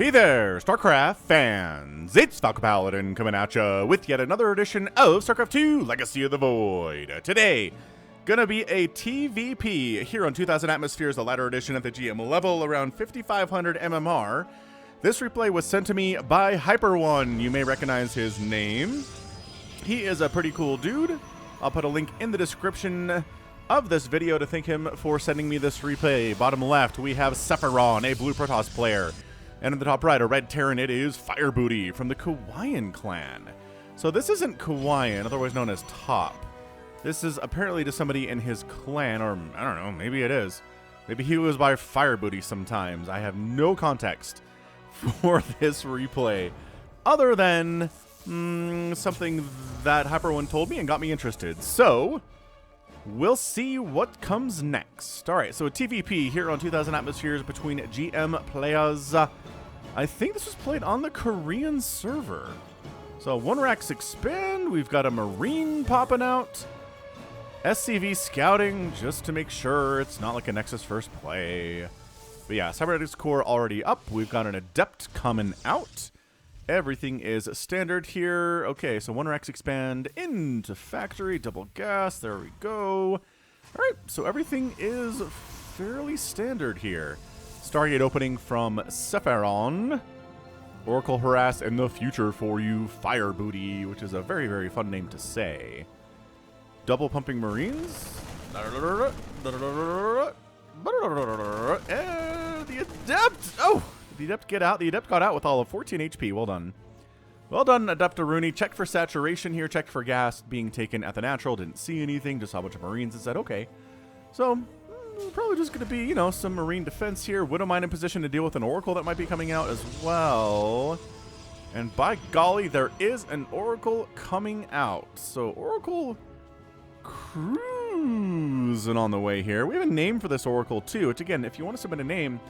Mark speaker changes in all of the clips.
Speaker 1: Hey there, StarCraft fans! It's Falcon Paladin coming at ya with yet another edition of StarCraft 2 Legacy of the Void. Today, gonna be a TvP here on 2000 Atmospheres, the latter edition at the GM level, around 5500 MMR. This replay was sent to me by Hyper1. You may recognize his name. He is a pretty cool dude. I'll put a link in the description of this video to thank him for sending me this replay. Bottom left, we have Sepheron, a blue Protoss player. And in the top right, a red Terran, it is Fire Booty from the Kawayan clan. So this isn't Kawayan, otherwise known as Top. This is apparently to somebody in his clan, or I don't know, maybe it is. Maybe he was by Fire Booty sometimes. I have no context for this replay, other than something that Hyper1 told me and got me interested. So we'll see what comes next. All right, so a TvP here on 2000 Atmospheres between GM players. I think this was played on the Korean server. So 1-Rax expand. We've got a Marine popping out. SCV scouting just to make sure it's not like a Nexus first play. But yeah, Cybernetics core already up. We've got an Adept coming out. Everything is standard here. Okay, so 1-Rax expand into factory, double gas. There we go. All right, so everything is fairly standard here. Stargate opening from Sepheron. Oracle harass in the future for you, Fire Booty, which is a very, very fun name to say. Double pumping Marines. And the Adept. Oh, the Adept get out. The Adept got out with all of 14 HP. Well done. Well done, Adeptaruni. Check for saturation here. Check for gas being taken at the natural. Didn't see anything. Just saw a bunch of Marines and said, okay. So probably just going to be, you know, some Marine defense here. Widowmine in position to deal with an Oracle that might be coming out as well. And by golly, there is an Oracle coming out. So Oracle cruising on the way here. We have a name for this Oracle too, which again, if you want to submit a name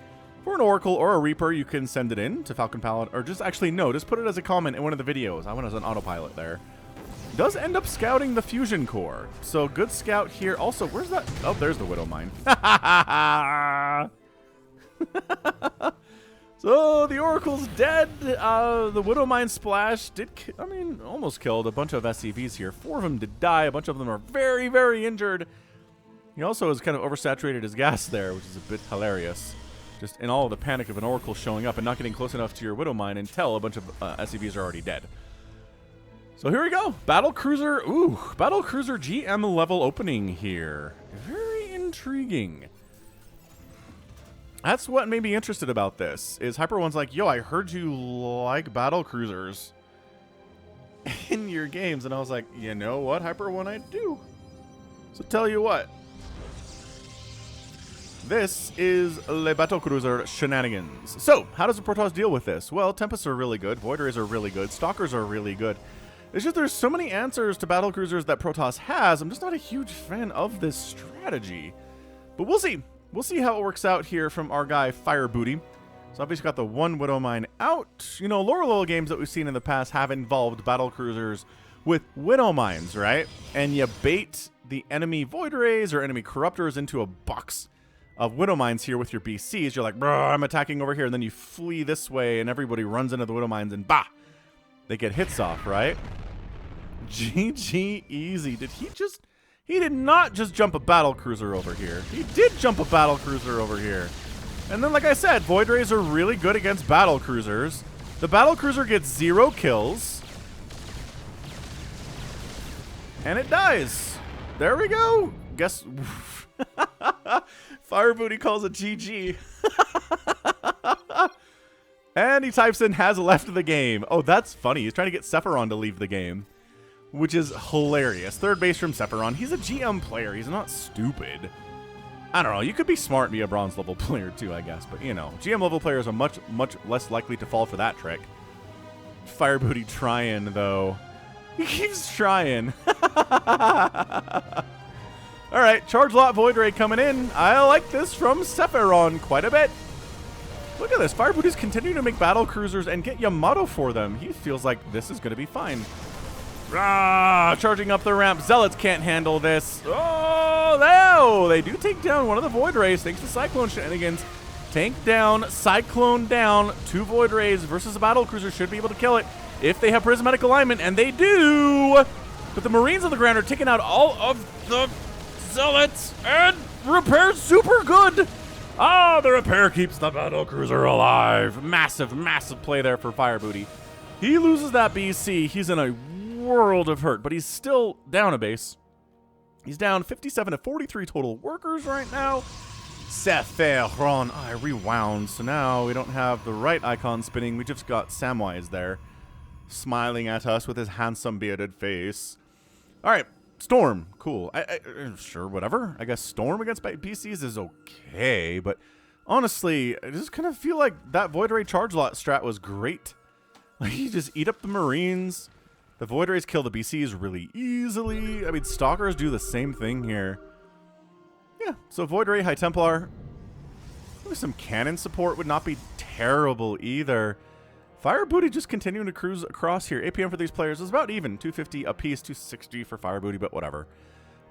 Speaker 1: for an Oracle or a Reaper, you can send it in to Falcon Paladin, or just actually, no, just put it as a comment in one of the videos. I went as an autopilot there. Does end up scouting the Fusion Core. So good scout here. Also, where's that? Oh, there's the Widowmine. So the Oracle's dead. The Widowmine splash did, almost killed a bunch of SCVs here. 4 of them did die. A bunch of them are very, very injured. He also has kind of oversaturated his gas there, which is a bit hilarious. Just in all of the panic of an Oracle showing up and not getting close enough to your Widowmine until a bunch of SCVs are already dead. So here we go. Battlecruiser. Ooh, Battlecruiser GM level opening here. Very intriguing. That's what made me interested about this, is Hyper1's like, yo, I heard you like Battlecruisers in your games. And I was like, you know what, Hyper1, I do. So tell you what. This is Le Battlecruiser shenanigans. So, how does the Protoss deal with this? Well, Tempests are really good, Void Rays are really good, Stalkers are really good. It's just there's so many answers to Battlecruisers that Protoss has. I'm just not a huge fan of this strategy. But we'll see. We'll see how it works out here from our guy, Fire Booty. So obviously got the one Widowmine out. You know, lower level games that we've seen in the past have involved Battlecruisers with Widowmines, right? And you bait the enemy Void Rays or enemy Corruptors into a box of Widowmines here with your BCs. You're like, bro, I'm attacking over here. And then you flee this way and everybody runs into the Widowmines and bah! They get hits off, right? GG easy. He did not just jump a Battlecruiser over here. He did jump a Battlecruiser over here. And then, like I said, Void Rays are really good against Battlecruisers. The Battlecruiser gets 0 kills. And it dies. There we go. Guess... Fire Booty calls it GG. And he types in, has left the game. Oh, that's funny. He's trying to get Sepheron to leave the game, which is hilarious. Third base from Sepheron. He's a GM player. He's not stupid. I don't know. You could be smart and be a bronze level player too, I guess. But, you know, GM level players are much, much less likely to fall for that trick. Fire Booty trying, though. He keeps trying. All right, Charge Lot Void Ray coming in. I like this from Sepheron quite a bit. Look at this. Fire Booty's continuing to make Battlecruisers and get Yamato for them. He feels like this is going to be fine. Rah, charging up the ramp. Zealots can't handle this. Oh, no! They do take down one of the Void Rays thanks to Cyclone shenanigans. Tank down, Cyclone down, 2 Void Rays versus a Battlecruiser should be able to kill it if they have Prismatic Alignment, and they do! But the Marines on the ground are taking out all of the Zealots, and Repair's super good! Ah, the Repair keeps the Battlecruiser alive. Massive, massive play there for Fire Booty. He loses that BC, he's in a world of hurt, but he's still down a base. He's down 57 to 43 total workers right now. Sepheron. I rewound, so now we don't have the right icon spinning. We just got Samwise there, smiling at us with his handsome bearded face. All right, Storm. Cool. Sure, whatever. I guess Storm against PCs is okay, but honestly, I just kind of feel like that Void Ray charge lot strat was great. Like, you just eat up the Marines. The Void Rays kill the BCs really easily. I mean, Stalkers do the same thing here. Yeah, so Void Ray, High Templar. Maybe some cannon support would not be terrible either. Fire Booty just continuing to cruise across here. APM for these players is about even. 250 apiece, 260 for Fire Booty, but whatever.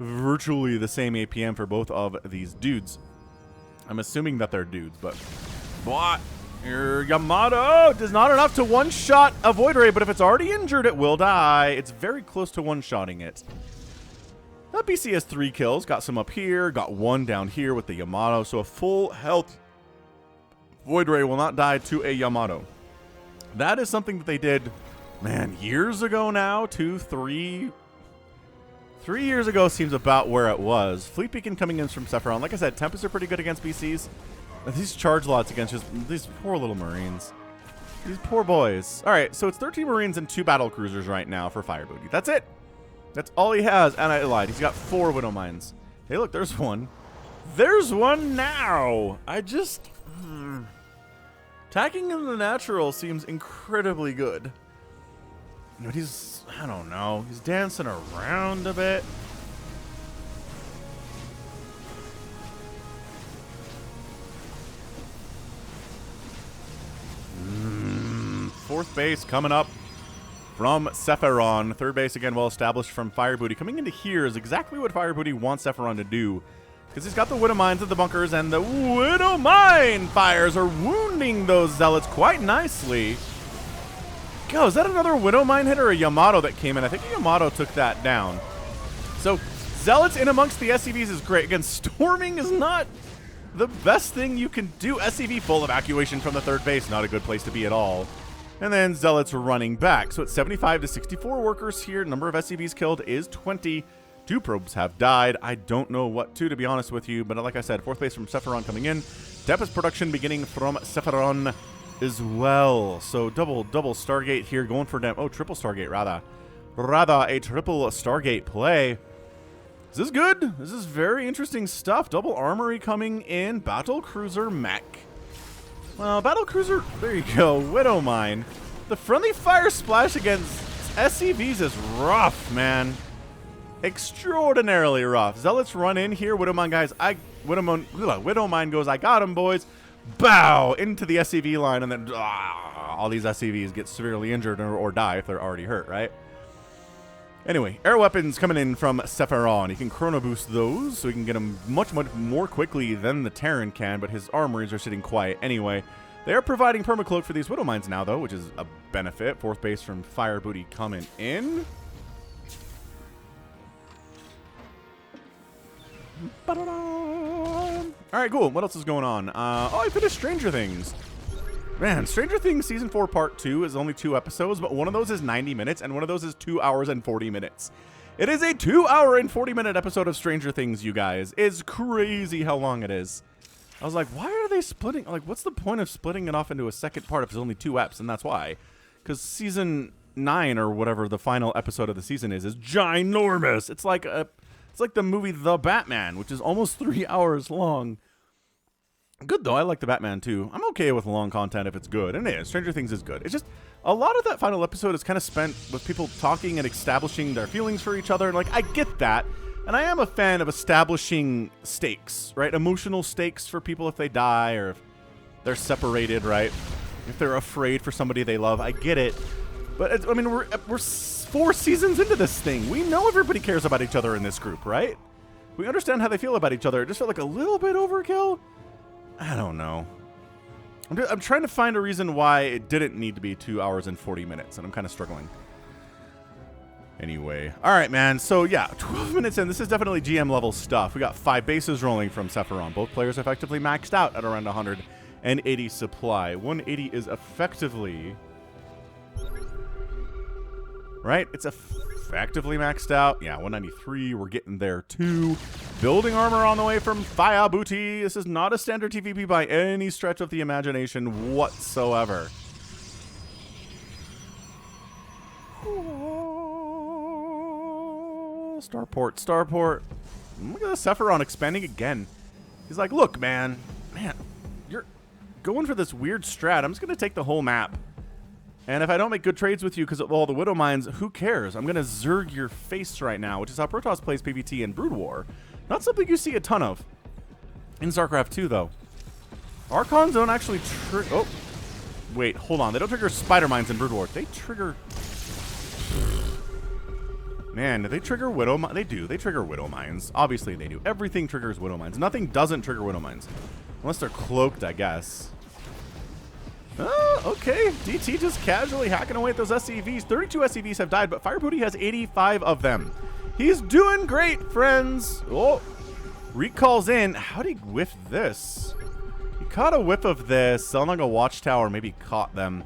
Speaker 1: Virtually the same APM for both of these dudes. I'm assuming that they're dudes, but... What? Your Yamato does not enough to one-shot a Void Ray, but if it's already injured, it will die. It's very close to one-shotting it. That BC has 3 kills. Got some up here. Got 1 down here with the Yamato. So a full health Void Ray will not die to a Yamato. That is something that they did, man, years ago now. 2, 3 years ago seems about where it was. Fleet Beacon coming in from Sepheron. Like I said, Tempests are pretty good against BCs. These charge lots against just these poor little Marines. These poor boys. All right, so it's 13 Marines and 2 Battlecruisers right now for Fire Booty. That's it. That's all he has, and I lied. He's got 4 Widow Mines. Hey, look, there's one. There's one now. I just... Attacking in the natural seems incredibly good. But he's... I don't know. He's dancing around a bit. Fourth base coming up from Sepheron. Third base, again, well established from Fire Booty. Coming into here is exactly what Fire Booty wants Sepheron to do. Because he's got the Widow Mines at the bunkers, and the Widow Mine fires are wounding those Zealots quite nicely. Go, is that another Widow Mine hit or a Yamato that came in? I think a Yamato took that down. So, Zealots in amongst the SCVs is great. Again, storming is not the best thing you can do. SCV full evacuation from the third base, not a good place to be at all. And then Zealots running back. So it's 75 to 64 workers here. Number of SCVs killed is 20. 2 probes have died. I don't know what to be honest with you. But like I said, fourth base from Sepheron coming in. Tempest production beginning from Sepheron as well. So double Stargate here going for them. Oh, triple Stargate rather. Rather a triple Stargate play. This is good. This is very interesting stuff. Double Armory coming in. Battlecruiser mech. Well, Battlecruiser, there you go, Widow Mine. The friendly fire splash against SCVs is rough, man. Extraordinarily rough. Zealots run in here. Widow Mine guys, Widow Mine goes, I got him, boys. Bow! Into the SCV line, and then all these SCVs get severely injured or die if they're already hurt, right? Anyway, air weapons coming in from Sepheron. He can chrono boost those, so he can get them much more quickly than the Terran can, but his armories are sitting quiet anyway. They are providing permacloak for these Widow Mines now, though, which is a benefit. Fourth base from Fire Booty coming in. All right, cool. What else is going on? Oh, I finished Stranger Things. Man, Stranger Things Season 4 Part 2 is only 2 episodes, but one of those is 90 minutes, and one of those is 2 hours and 40 minutes. It is a 2-hour and 40-minute episode of Stranger Things, you guys. It's crazy how long it is. I was like, why are they splitting? Like, what's the point of splitting it off into a second part if it's only 2 eps? And that's why. Because Season 9, or whatever the final episode of the season is ginormous. It's like the movie The Batman, which is almost 3 hours long. Good, though. I like the Batman, too. I'm okay with long content if it's good. And it is. Stranger Things is good. It's just, a lot of that final episode is kind of spent with people talking and establishing their feelings for each other. And, like, I get that. And I am a fan of establishing stakes, right? Emotional stakes for people if they die or if they're separated, right? If they're afraid for somebody they love. I get it. But, I mean, we're 4 seasons into this thing. We know everybody cares about each other in this group, right? We understand how they feel about each other. It just felt like a little bit overkill. I don't know. I'm trying to find a reason why it didn't need to be 2 hours and 40 minutes, and I'm kind of struggling. Anyway, all right, man. So yeah, 12 minutes in. This is definitely GM level stuff. We got 5 bases rolling from Sepheron. Both players effectively maxed out at around 180 supply. 180 is effectively, right? It's effectively maxed out. Yeah, 193. We're getting there too. Building armor on the way from Fire Booty. This is not a standard TvP by any stretch of the imagination whatsoever. Starport, Starport. Look at the Sepheron expanding again. He's like, look, man, you're going for this weird strat. I'm just going to take the whole map. And if I don't make good trades with you because of all the Widow Mines, who cares? I'm going to Zerg your face right now, which is how Protoss plays PvT in Brood War. Not something you see a ton of. In StarCraft 2, though. Archons don't actually trigger... Oh, wait, hold on. They don't trigger Spider Mines in Brood War. They trigger... Man, do they trigger Widow Mines? They do. They trigger Widow Mines. Obviously, they do. Everything triggers Widow Mines. Nothing doesn't trigger Widow Mines. Unless they're cloaked, I guess. Oh, okay. DT just casually hacking away at those SCVs. 32 SCVs have died, but Fire Booty has 85 of them. He's doing great, friends. Oh, recalls in. How'd he whiff this? He caught a whiff of this. Selnaga Watchtower maybe caught them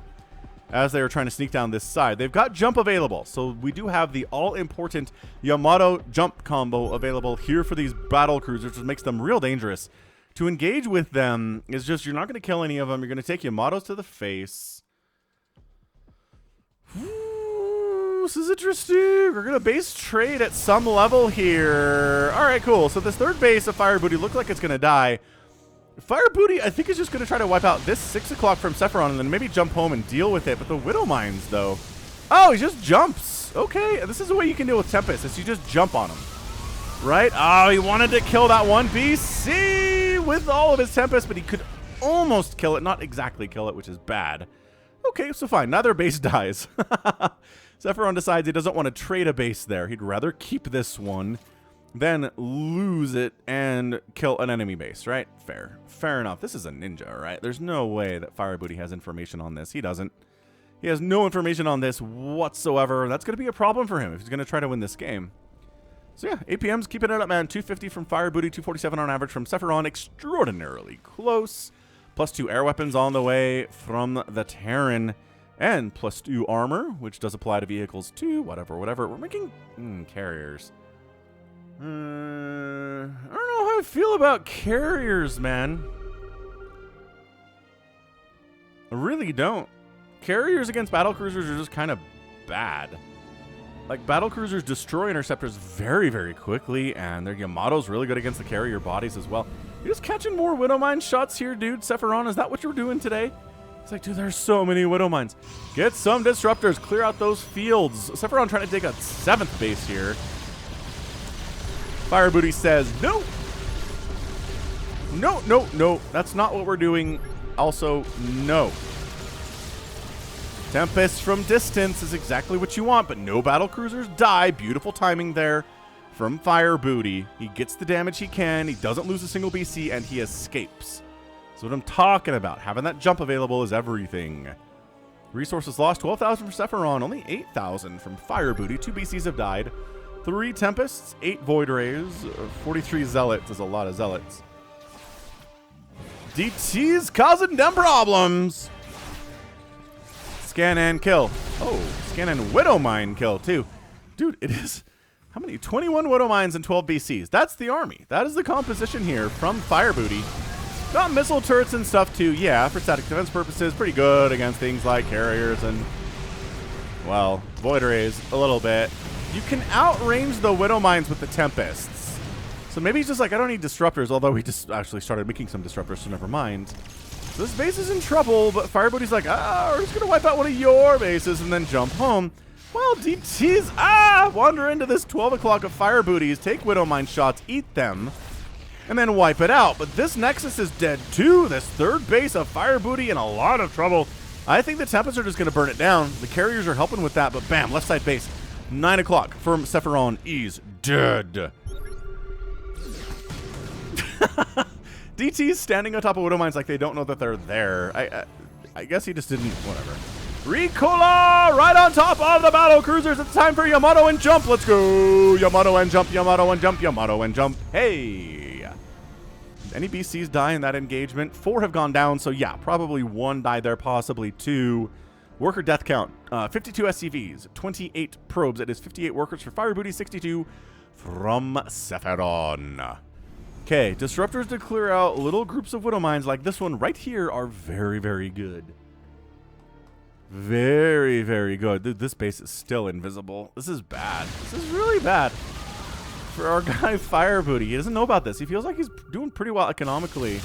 Speaker 1: as they were trying to sneak down this side. They've got jump available, so we do have the all-important Yamato jump combo available here for these battle cruisers, which makes them real dangerous. To engage with them is just, you're not going to kill any of them. You're going to take Yamatos to the face. Ooh, this is interesting. We're going to base trade at some level here. All right, cool. So this third base of Fire Booty looked like it's going to die. Fire Booty, I think, is just going to try to wipe out this 6 o'clock from Sepheron and then maybe jump home and deal with it. But the Widow Mines, though. Oh, he just jumps. Okay, this is the way you can deal with Tempest, is you just jump on him. Right? Oh, he wanted to kill that one BC with all of his Tempest, but he could almost kill it. Not exactly kill it, which is bad. Okay, so fine. Neither base dies. Sepheron decides he doesn't want to trade a base there. He'd rather keep this one than lose it and kill an enemy base, right? Fair. Fair enough. This is a ninja, right? There's no way that Fire Booty has information on this. He doesn't. He has no information on this whatsoever. That's going to be a problem for him if he's going to try to win this game. So yeah, APM's keeping it up, man. 250 from Fire Booty, 247 on average from Sepheron. Extraordinarily close. +2 air weapons on the way from the Terran. And +2 armor, which does apply to vehicles too. Whatever. We're making carriers. I don't know how I feel about carriers, man. I really don't. Carriers against battlecruisers are just kind of bad. Like, battlecruisers destroy interceptors very, very quickly, and their Yamato's really good against the carrier bodies as well. You're just catching more Widow Mine shots here, dude. Sepheron, is that what you're doing today? It's like, dude, there's so many Widow Mines. Get some disruptors. Clear out those fields. Sepheron trying to take a 7th base here. Fire Booty says, no. No, no, no. That's not what we're doing. Also, no. Tempest from distance is exactly what you want, but no battlecruisers die. Beautiful timing there from Fire Booty. He gets the damage he can. He doesn't lose a single BC, and he escapes. That's what I'm talking about. Having that jump available is everything. Resources lost, 12,000 for Sepheron, only 8,000 from Fire Booty. 2 BCs have died. 3 Tempests, 8 Void Rays, 43 Zealots is a lot of Zealots. DT's causing them problems. Scan and kill. Oh, scan and Widow Mine kill too. Dude, it is, how many? 21 Widow Mines and 12 BCs. That's the army. That is the composition here from Fire Booty. Got missile turrets and stuff too. Yeah, for static defense purposes, pretty good against things like carriers and, well, Void Rays a little bit. You can outrange the Widow Mines with the Tempests. So maybe he's just like, I don't need disruptors, although he just actually started making some disruptors, so never mind. So this base is in trouble, but Fire Booty's like, we're just going to wipe out one of your bases and then jump home. Well, DT's, wander into this 12 o'clock of Fire Booties, take Widow Mine shots, eat them, and then wipe it out. But this Nexus is dead too. This third base of Fire Booty in a lot of trouble. I think the Tempests are just going to burn it down. The carriers are helping with that, but bam, left side base. 9 o'clock from Sepheron is dead. DT's standing on top of Widow Mines like they don't know that they're there. I guess he just didn't, whatever. Ricola right on top of the battle cruisers. It's time for Yamato and jump. Let's go. Yamato and jump, Yamato and jump, Yamato and jump. Hey. Any BCs die in that engagement? 4 have gone down, so yeah, probably 1 died there, possibly 2. Worker death count, 52 SCVs, 28 probes. It is 58 workers for Fire Booty, 62 from Sepheron. Okay, disruptors to clear out little groups of Widow Mines like this one right here are very, very good. Very, very good. Dude, this base is still invisible. This is bad. This is really bad. For our guy Fire Booty, he doesn't know about this. He feels like he's doing pretty well economically.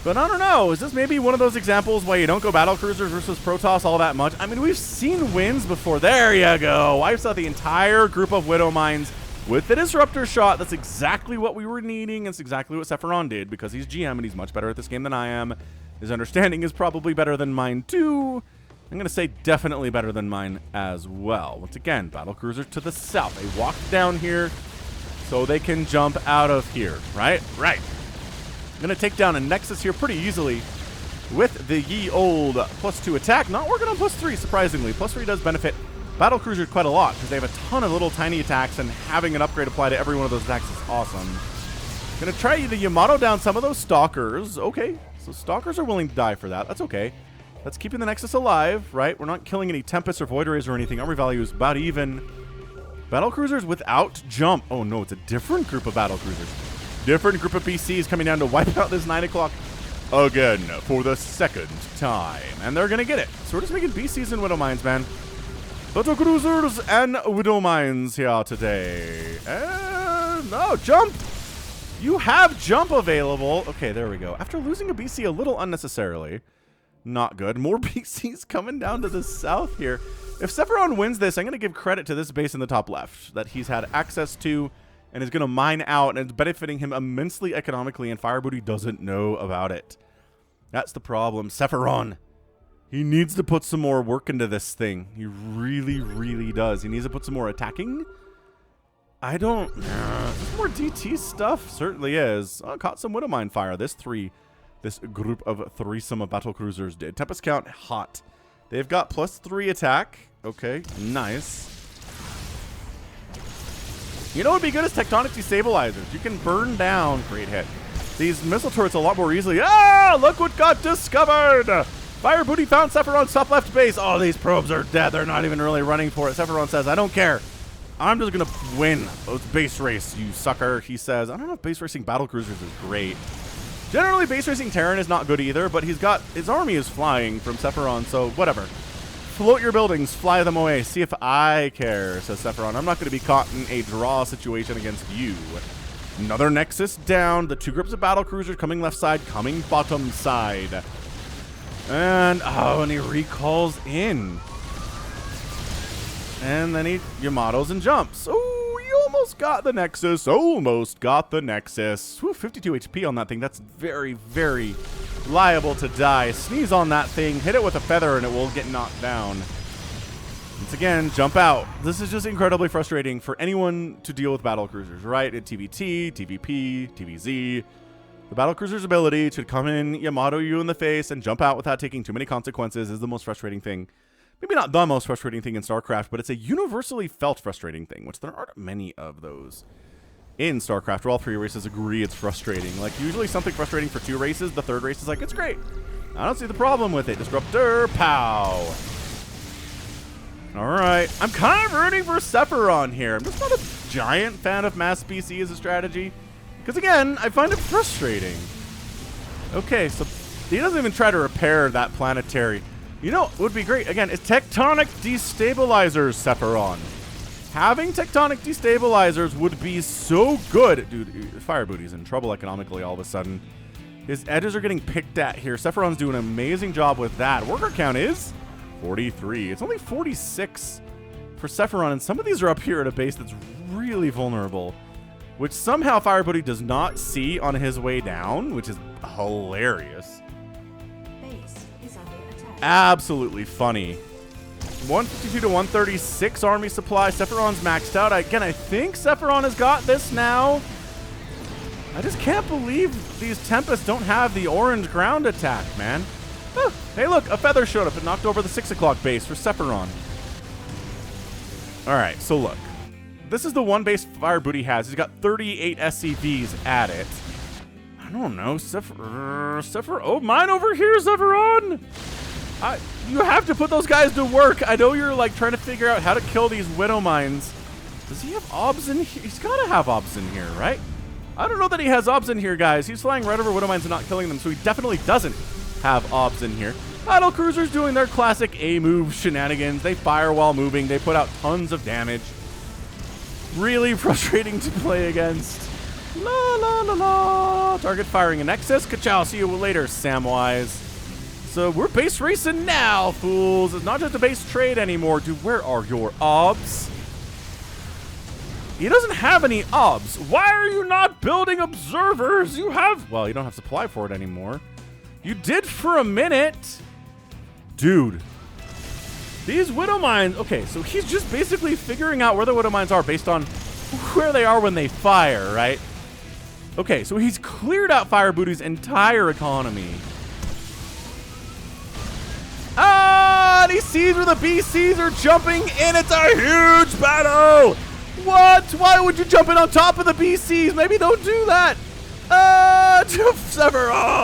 Speaker 1: But I don't know. Is this maybe one of those examples where you don't go Battlecruisers versus Protoss all that much? I mean, we've seen wins before. There you go. Wipes out the entire group of Widow Mines with the Disruptor shot. That's exactly what we were needing. It's exactly what Sepheron did because he's GM and he's much better at this game than I am. His understanding is probably better than mine too. I'm going to say definitely better than mine as well. Once again, Battlecruiser to the south. They walked down here so they can jump out of here, right? Right. I'm going to take down a Nexus here pretty easily with the ye old +2 attack. Not working on +3, surprisingly. +3 does benefit Battlecruiser quite a lot because they have a ton of little tiny attacks, and having an upgrade apply to every one of those attacks is awesome. Going to try the Yamato down some of those Stalkers. Okay, so Stalkers are willing to die for that. That's okay. That's keeping the Nexus alive, right? We're not killing any Tempests or Void Rays or anything. Armory value is about even. Battlecruisers without jump. Oh no, it's a different group of Battlecruisers. Different group of BCs coming down to wipe out this 9 o'clock again for the 2nd time. And they're going to get it. So we're just making BCs and Widow Mines, man. Battlecruisers and Widow Mines here today. And no, jump! You have jump available. Okay, there we go. After losing a BC a little unnecessarily. Not good. More BCs coming down to the south here. If Sepheron wins this, I'm going to give credit to this base in the top left that he's had access to and is going to mine out, and it's benefiting him immensely economically, and Fire Booty doesn't know about it. That's the problem. Sepheron, he needs to put some more work into this thing. He really, really does. He needs to put some more attacking. I don't... There's more DT stuff. Certainly is. Oh, caught some Widow Mine fire. This group of threesome of Battlecruisers did. Tempest count, hot. They've got +3 attack. Okay, nice. You know what would be good is Tectonic Destabilizers. You can burn down, great hit, these missile turrets a lot more easily. Ah, look what got discovered! Fire Booty found Sepheron's top left base. Oh, these probes are dead. They're not even really running for it. Sepheron says, I don't care. I'm just going to win. Oh, it's base race, you sucker, he says. I don't know if base racing Battlecruisers is great. Generally, base racing Terran is not good either, but he's got... His army is flying from Sepheron, so whatever. Float your buildings, fly them away, see if I care, says Sepheron. I'm not going to be caught in a draw situation against you. Another Nexus down. The 2 groups of Battlecruisers coming left side, coming bottom side. And, oh, and he recalls in. And then he Yamatos and jumps. Oh, you almost got the Nexus. Almost got the Nexus. Whew, 52 HP on that thing. That's very, very liable to die. Sneeze on that thing, hit it with a feather, and it will get knocked down. Once again, jump out. This is just incredibly frustrating for anyone to deal with Battlecruisers, right? At TvT, TvP, TvZ. The Battlecruiser's ability to come in, Yamato you in the face, and jump out without taking too many consequences is the most frustrating thing. Maybe not the most frustrating thing in StarCraft, but it's a universally felt frustrating thing, which there aren't many of those in StarCraft, where all 3 races agree it's frustrating. Like, usually something frustrating for 2 races, the 3rd race is like, it's great. I don't see the problem with it. Disruptor, pow. All right. I'm kind of rooting for Sepheron here. I'm just not a giant fan of mass BC as a strategy, because, again, I find it frustrating. Okay, so he doesn't even try to repair that planetary. You know what would be great, again, is Tectonic Destabilizers, Sepheron. Having Tectonic Destabilizers would be so good. Dude, Fire Booty's in trouble economically all of a sudden. His edges are getting picked at here. Sepheron's doing an amazing job with that. Worker count is 43. It's only 46 for Sepheron, and some of these are up here at a base that's really vulnerable, which somehow Fire Booty does not see on his way down, which is hilarious. Absolutely funny. 152 to 136 army supply. Sepheron's maxed out. Again, I think Sepheron has got this now. I just can't believe these Tempests don't have the orange ground attack, man. Oh, hey, look, a feather showed up and knocked over the 6 o'clock base for Sepheron. All right, so look. This is the one base Fire Booty has. He's got 38 SCVs at it. I don't know, Sepheron. Oh, mine over here, Sepheron. You have to put those guys to work. I know you're like trying to figure out how to kill these Widow Mines. Does he have obs in here? He's got to have obs in here, right? I don't know that he has obs in here, guys. He's flying right over Widow Mines and not killing them, so he definitely doesn't have obs in here. Battlecruisers doing their classic A-move shenanigans. They fire while moving. They put out tons of damage. Really frustrating to play against. La la la la. Target firing in excess. Ka-chow. See you later, Samwise. So we're base racing now, fools. It's not just a base trade anymore. Dude, where are your obs? He doesn't have any obs. Why are you not building observers? You have... Well, you don't have supply for it anymore. You did for a minute. Dude. These Widow Mines... Okay, so he's just basically figuring out where the Widow Mines are based on where they are when they fire, right? Okay, so he's cleared out Fire Booty's entire economy. Ah, and he sees where the BCs are jumping in. It's a huge battle. What? Why would you jump in on top of the BCs? Maybe don't do that. Sepheron.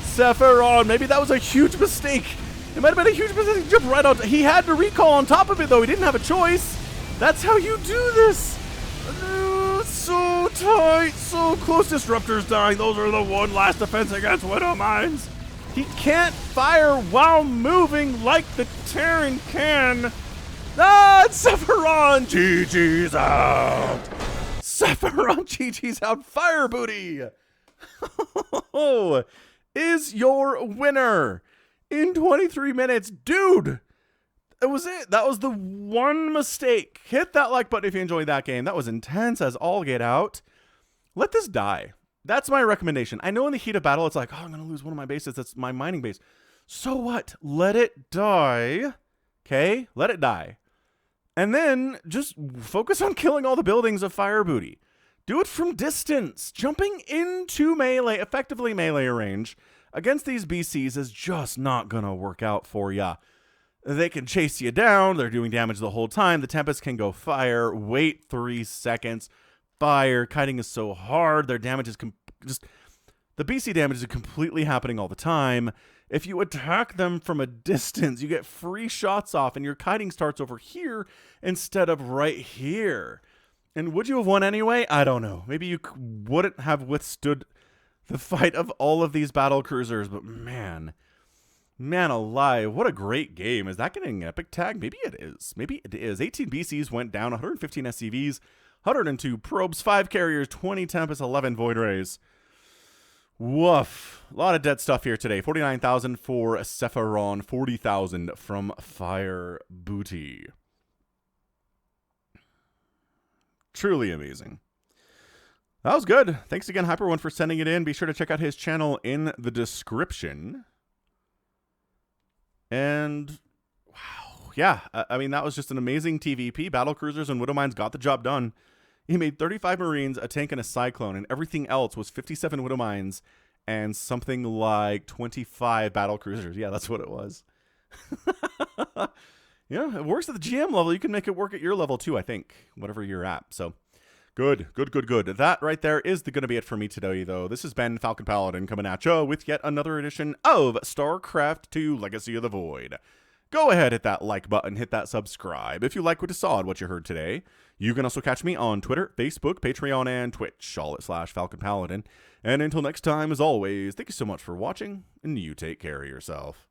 Speaker 1: Sepheron. Maybe that was a huge mistake. It might have been a huge mistake to jump right on. He had to recall on top of it, though. He didn't have a choice. That's how you do this. So tight. So close. Disruptors dying. Those are the one last defense against Widow Mines. He can't fire while moving like the Terran can. Ah, it's Sepheron. GG's out. Sepheron GG's out. Fire Booty is your winner in 23 minutes. Dude, that was it. That was the one mistake. Hit that like button if you enjoyed that game. That was intense as all get out. Let this die. That's my recommendation. I know in the heat of battle, it's like, oh, I'm going to lose one of my bases. That's my mining base. So what? Let it die. Okay? Let it die. And then just focus on killing all the buildings of Fire Booty. Do it from distance. Jumping into melee, effectively melee range against these BCs is just not going to work out for ya. They can chase you down. They're doing damage the whole time. The Tempest can go fire, wait 3 seconds, fire. Kiting is so hard. Their damage is the BC damage is completely happening all the time. If you attack them from a distance, you get free shots off, and your kiting starts over here instead of right here. And would you have won anyway? I don't know. Maybe you wouldn't have withstood the fight of all of these battle cruisers, but man alive, what a great game. Is that getting an epic tag? Maybe it is. Maybe it is. 18 BCs went down, 115 SCVs, 102 probes, 5 carriers, 20 Tempest, 11 Void Rays. Woof. A lot of dead stuff here today. 49,000 for Sepheron, 40,000 from Fire Booty. Truly amazing. That was good. Thanks again, Hyper1, for sending it in. Be sure to check out his channel in the description. And, wow. Yeah, I mean, that was just an amazing TvP. Battlecruisers and Widow Mines got the job done. He made 35 Marines, a tank, and a Cyclone, and everything else was 57 Widow Mines and something like 25 Battlecruisers. Yeah, that's what it was. Yeah, it works at the GM level. You can make it work at your level too, I think, whatever you're at. So, good. That right there is going to be it for me today, though. This has been Falcon Paladin coming at you with yet another edition of StarCraft 2 Legacy of the Void. Go ahead, hit that like button, hit that subscribe if you like what you saw and what you heard today. You can also catch me on Twitter, Facebook, Patreon, and Twitch, all at /Falcon Paladin. And until next time, as always, thank you so much for watching, and you take care of yourself.